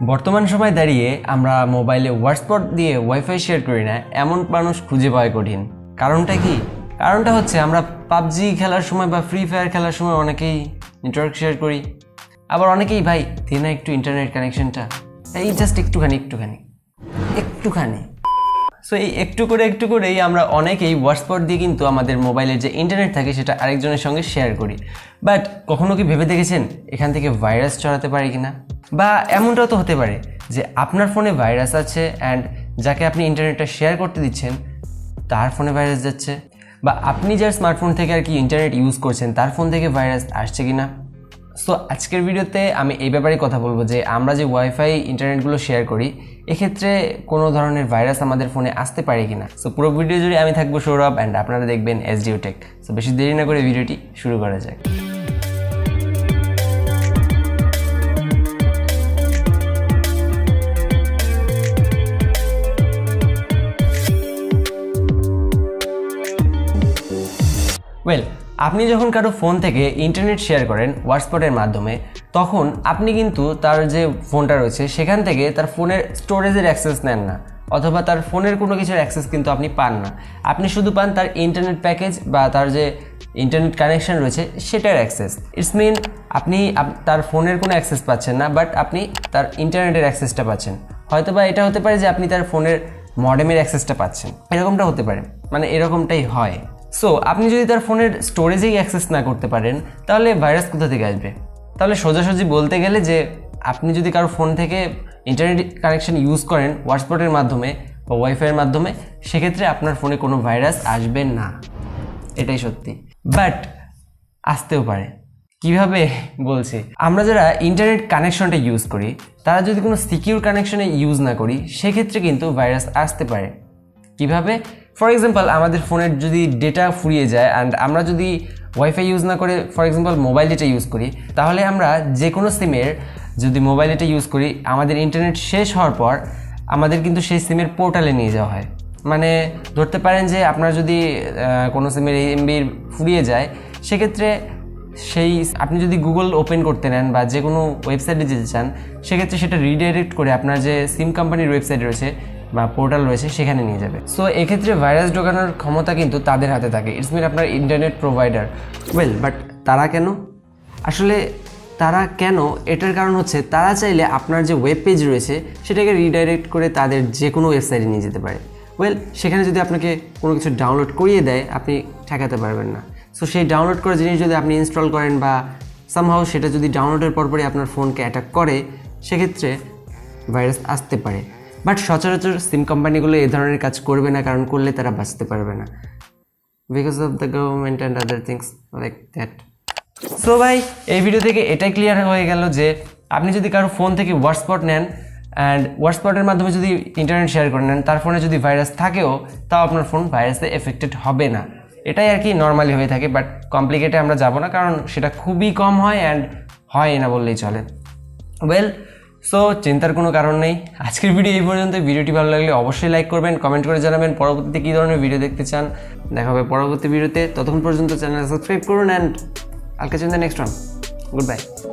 বর্তমান সময় দাঁড়িয়ে আমরা মোবাইলে হটস্পট দিয়ে ওয়াইফাই শেয়ার করি না এমন মানুষ খুঁজে পাওয়া কঠিন। কারণটা কি? কারণটা হচ্ছে আমরা পাবজি খেলার সময় বা ফ্রি ফায়ার খেলার সময় অনেকেই নেটওয়ার্ক শেয়ার করি, আবার অনেকেই ভাই দিন না একটু ইন্টারনেট কানেকশনটা এই জাস্ট একটুখানি। সো এই একটু করেই আমরা অনেকেই হটস্পট দিয়ে কিন্তু আমাদের মোবাইলের যে ইন্টারনেট থাকে সেটা আরেকজনের সঙ্গে শেয়ার করি। বাট কখনো কি ভেবে দেখেছেন এখান থেকে ভাইরাস ছড়াতে পারে কিনা? বা এমনটাও তো হতে পারে যে আপনার ফোনে ভাইরাস আছে অ্যান্ড যাকে আপনি ইন্টারনেটটা শেয়ার করতে দিচ্ছেন তার ফোনে ভাইরাস যাচ্ছে, বা আপনি যার স্মার্টফোন থেকে আর কি ইন্টারনেট ইউজ করছেন তার ফোন থেকে ভাইরাস আসছে কিনা। সো আজকের ভিডিওতে আমি এই ব্যাপারে কথা বলবো যে আমরা যে ওয়াইফাই ইন্টারনেটগুলো শেয়ার করি এক্ষেত্রে কোনো ধরনের ভাইরাস আমাদের ফোনে আসতে পারে কিনা। সো পুরো ভিডিও জুড়ে আমি থাকবো সৌরভ অ্যান্ড আপনারা দেখবেন SDO Tech। সো বেশি দেরি না করে ভিডিওটি শুরু করা যাক। ওয়েল, আপনি যখন কারো ফোন থেকে ইন্টারনেট শেয়ার করেন হটস্পটের মাধ্যমে তখন আপনি কিন্তু তার যে ফোনটা রয়েছে সেখান থেকে তার ফোনের স্টোরেজের অ্যাক্সেস নেন না, অথবা তার ফোনের কোনো কিছুর অ্যাক্সেস কিন্তু আপনি পান না। আপনি শুধু পান তার ইন্টারনেট প্যাকেজ বা তার যে ইন্টারনেট কানেকশন রয়েছে সেটার অ্যাক্সেস। ইটস মিন আপনি তার ফোনের কোনো অ্যাক্সেস পাচ্ছেন না, বাট আপনি তার ইন্টারনেটের অ্যাক্সেসটা পাচ্ছেন। হয়তো বা এটা হতে পারে যে আপনি তার ফোনের মডেমের অ্যাক্সেসটা পাচ্ছেন, এরকমটা হতে পারে, মানে এরকমটাই হয়। সো আপনি যদি তার ফোনের স্টোরেজেই অ্যাক্সেস না করতে পারেন তাহলে ভাইরাস কোথা থেকে আসবে? তাহলে সোজাসুজি বলতে গেলে যে আপনি যদি কারো ফোন থেকে ইন্টারনেট কানেকশন ইউজ করেন হটস্পটের মাধ্যমে বা ওয়াইফাইয়ের মাধ্যমে সেক্ষেত্রে আপনার ফোনে কোনো ভাইরাস আসবে না, এটাই সত্যি। বাট আসতেও পারে। কিভাবে বলছি, আমরা যারা ইন্টারনেট কানেকশনটা ইউজ করি তারা যদি কোনো সিকিউর কানেকশনে ইউজ না করি সেক্ষেত্রে কিন্তু ভাইরাস আসতে পারে। কিভাবে? ফর এক্সাম্পল আমাদের ফোনের যদি ডেটা ফুরিয়ে যায় অ্যান্ড আমরা যদি ওয়াইফাই ইউজ না করে for example mobile data use করি, তাহলে আমরা যে কোনো সিমের যদি মোবাইল ডেটা ইউজ করি আমাদের ইন্টারনেট শেষ হওয়ার পর আমাদের কিন্তু সেই সিমের পোর্টালে নিয়ে যাওয়া হয়। মানে ধরতে পারেন যে আপনার যদি কোনো সিমের এমবির ফুরিয়ে যায় সেক্ষেত্রে আপনি যদি গুগল ওপেন করতে নেন বা যে কোনো ওয়েবসাইটে যেতে চান সেক্ষেত্রে সেটা রিডাইরেক্ট করে আপনার যে সিম কোম্পানির ওয়েবসাইট রয়েছে বা পোর্টাল রয়েছে সেখানে নিয়ে যাবে। সো এক্ষেত্রে ভাইরাস ঢোকানোর ক্ষমতা কিন্তু তাদের হাতে থাকে, ইটস মিন আপনার ইন্টারনেট প্রোভাইডার। ওয়েল, বাট তারা কেন? আসলে তারা কেন, এটার কারণ হচ্ছে তারা চাইলে আপনার যে ওয়েব পেজ রয়েছে সেটাকে রিডাইরেক্ট করে তাদের যে কোনো ওয়েবসাইটে নিয়ে যেতে পারে। ওয়েল, সেখানে যদি আপনাকে কোনো কিছু ডাউনলোড করিয়ে দেয় আপনি ঠেকাতে পারবেন না। সো সেই ডাউনলোড করা জিনিস যদি আপনি ইনস্টল করেন বা সামহাউ সেটা যদি ডাউনলোডের পরপরই আপনার ফোনকে অ্যাটাক করে সেক্ষেত্রে ভাইরাস আসতে পারে। বাট সচরাচর সিম কোম্পানিগুলো এই ধরনের কাজ করবে না, কারণ করলে তারা বাঁচতে পারবে না, because of the government and other things like that. So ভাই, এই ভিডিও থেকে এটাই ক্লিয়ার হয়ে গেল যে আপনি যদি কারো ফোন থেকে হটস্পট নেন অ্যান্ড হটস্পটের মাধ্যমে যদি ইন্টারনেট শেয়ার করে নেন তার ফোনে যদি ভাইরাস থাকেও তাও আপনার ফোন ভাইরাসে এফেক্টেড হবে না। এটাই আর কি নর্মালি হয়ে থাকে, বাট কমপ্লিকেটে আমরা যাব না কারণ সেটা খুবই কম হয় অ্যান্ড হয় না বললেই চলে। ওয়েল, সো চিন্তার কোনো কারণ নেই। আজকের ভিডিও এই পর্যন্ত। ভিডিওটি ভালো লাগলে অবশ্যই লাইক করবেন, কমেন্ট করে জানাবেন পরবর্তীতে কী ধরনের ভিডিও দেখতে চান। দেখা হবে পরবর্তী ভিডিওতে, ততক্ষণ পর্যন্ত চ্যানেল সাবস্ক্রাইব করুন and I'll catch you in the next one. Goodbye.